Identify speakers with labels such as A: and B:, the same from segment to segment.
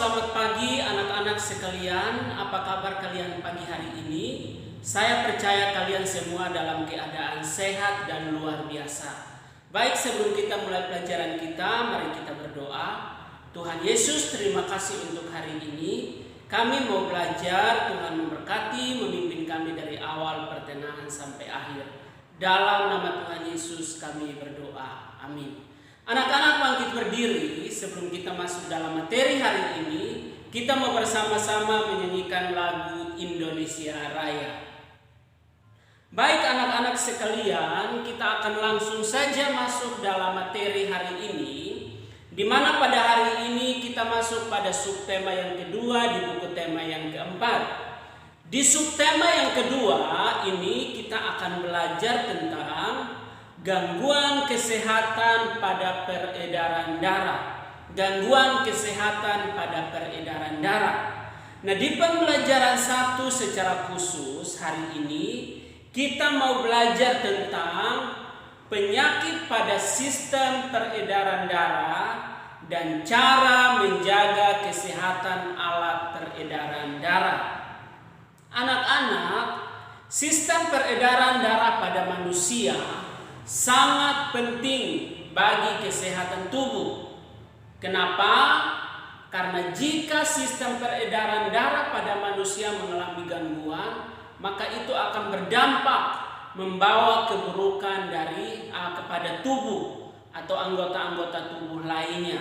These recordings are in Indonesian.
A: selamat pagi anak-anak sekalian. Apa kabar kalian pagi hari ini? Saya percaya kalian semua dalam keadaan sehat dan luar biasa. Baik, sebelum kita mulai pelajaran kita, mari kita berdoa. Tuhan Yesus, terima kasih untuk hari ini. Kami mau belajar, Tuhan memberkati, memimpin kami dari awal pertengahan sampai akhir. Dalam nama Tuhan Yesus kami berdoa. Amin. Anak-anak bangkit berdiri. Sebelum kita masuk dalam materi hari ini, kita mau bersama-sama menyanyikan lagu Indonesia Raya. Baik anak-anak sekalian, kita akan langsung saja masuk dalam materi hari ini, di mana pada hari ini kita masuk pada subtema yang kedua di buku tema yang keempat. Di subtema yang kedua ini kita akan belajar tentang gangguan kesehatan pada peredaran darah. Gangguan kesehatan pada peredaran darah. Nah, di pembelajaran 1 secara khusus hari ini kita mau belajar tentang penyakit pada sistem peredaran darah dan cara menjaga kesehatan alat peredaran darah. Anak-anak, sistem peredaran darah pada manusia sangat penting bagi kesehatan tubuh. Kenapa? Karena jika sistem peredaran darah pada manusia mengalami gangguan, maka itu akan berdampak membawa keburukan kepada tubuh atau anggota-anggota tubuh lainnya.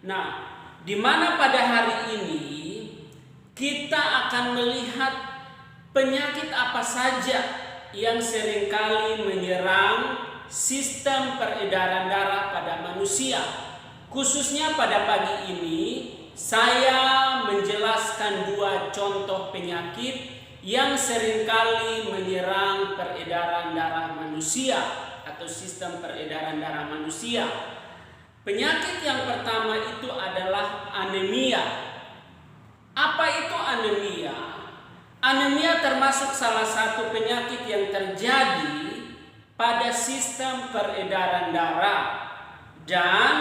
A: Nah, di mana pada hari ini kita akan melihat penyakit apa saja yang seringkali menyerang sistem peredaran darah pada manusia. Khususnya pada pagi ini saya menjelaskan 2 contoh penyakit yang seringkali menyerang peredaran darah manusia atau sistem peredaran darah manusia. Penyakit yang pertama itu adalah anemia. Apa itu anemia? Anemia termasuk salah satu penyakit yang terjadi pada sistem peredaran darah, dan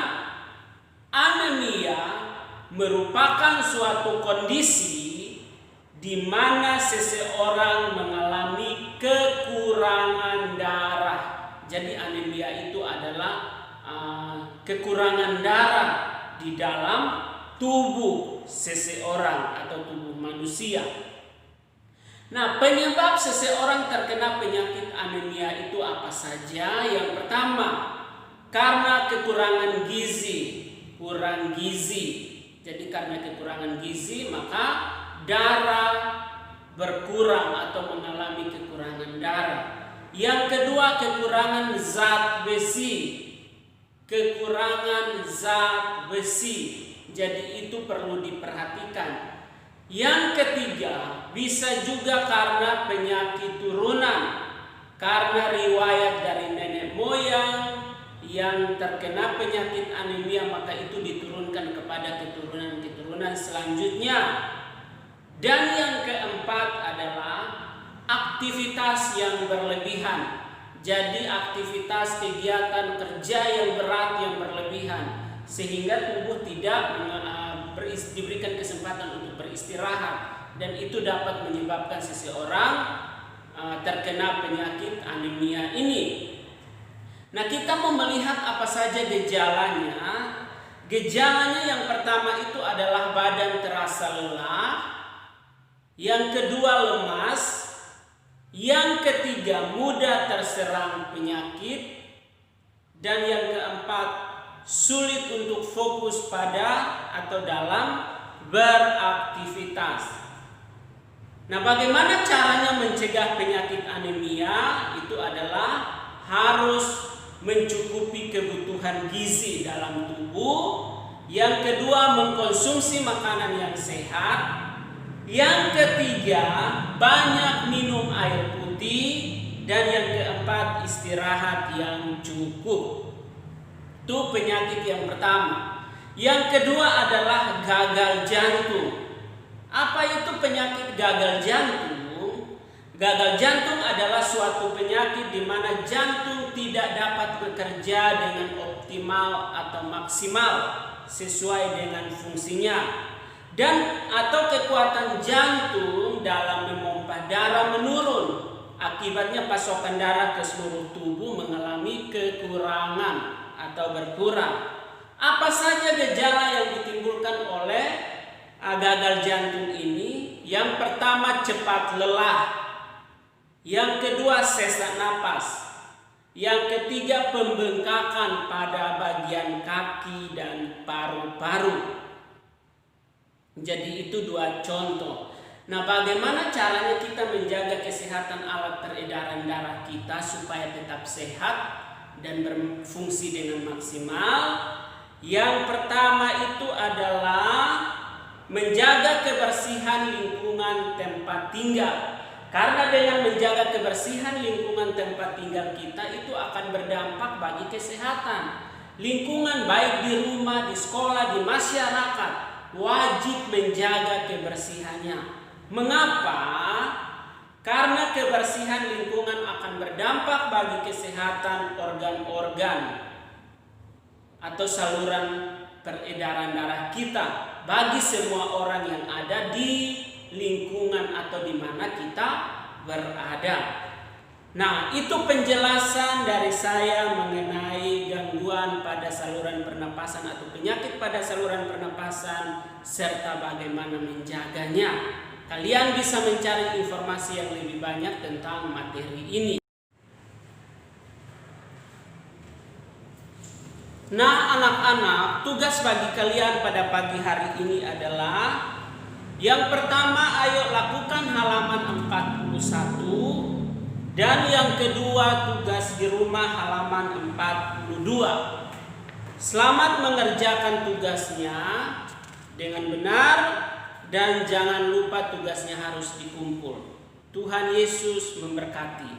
A: anemia merupakan suatu kondisi di mana seseorang mengalami kekurangan darah. Jadi anemia itu adalah kekurangan darah di dalam tubuh seseorang atau tubuh manusia. Nah, penyebab seseorang terkena penyakit anemia itu apa saja? Yang pertama, karena kekurangan gizi, kurang gizi. Jadi karena kekurangan gizi, maka darah berkurang atau mengalami kekurangan darah. Yang kedua, kekurangan zat besi. Kekurangan zat besi. Jadi itu perlu diperhatikan. Yang ketiga, bisa juga karena penyakit turunan. Karena riwayat dari nenek moyang yang terkena penyakit anemia, maka itu diturunkan kepada keturunan-keturunan selanjutnya. Dan yang keempat adalah aktivitas yang berlebihan. Jadi aktivitas kegiatan kerja yang berat yang berlebihan, sehingga tubuh tidak diberikan kesempatan untuk beristirahat, dan itu dapat menyebabkan seseorang terkena penyakit anemia ini. Nah, kita mau melihat apa saja gejalanya. Gejalanya yang pertama itu adalah badan terasa lelah, yang kedua lemas, yang ketiga mudah terserang penyakit, dan yang keempat sulit untuk fokus pada atau dalam beraktivitas. Nah, bagaimana caranya mencegah penyakit anemia? Itu adalah harus mencukupi kebutuhan gizi dalam tubuh. Yang kedua, mengkonsumsi makanan yang sehat. Yang ketiga, banyak minum air putih. Dan yang keempat, istirahat yang cukup. Itu penyakit yang pertama. Yang kedua adalah gagal jantung. Apa itu penyakit gagal jantung? Gagal jantung adalah suatu penyakit di mana jantung tidak dapat bekerja dengan optimal atau maksimal sesuai dengan fungsinya. dan atau kekuatan jantung dalam memompa darah menurun. Akibatnya pasokan darah ke seluruh tubuh mengalami kekurangan atau berkurang. Apa saja gejala yang ditimbulkan oleh gagal jantung ini? Yang pertama, cepat lelah. Yang kedua, sesak napas. Yang ketiga, pembengkakan pada bagian kaki dan paru-paru. Jadi itu 2 contoh. Nah, bagaimana caranya kita menjaga kesehatan alat peredaran darah kita supaya tetap sehat dan berfungsi dengan maksimal? Yang pertama itu adalah menjaga kebersihan lingkungan tempat tinggal. Karena dengan menjaga kebersihan lingkungan tempat tinggal kita itu akan berdampak bagi kesehatan. Lingkungan baik di rumah, di sekolah, di masyarakat wajib menjaga kebersihannya. Mengapa? Karena kebersihan lingkungan akan berdampak bagi kesehatan organ-organ atau saluran peredaran darah kita bagi semua orang yang ada di lingkungan atau di mana kita berada. Nah, itu penjelasan dari saya mengenai gangguan pada saluran pernapasan atau penyakit pada saluran pernapasan serta bagaimana menjaganya. Kalian bisa mencari informasi yang lebih banyak tentang materi ini. Nah, anak-anak, tugas bagi kalian pada pagi hari ini adalah yang pertama, ayo lakukan halaman 41, dan yang kedua, tugas di rumah halaman 42. Selamat mengerjakan tugasnya dengan benar dan jangan lupa tugasnya harus dikumpul. Tuhan Yesus memberkati.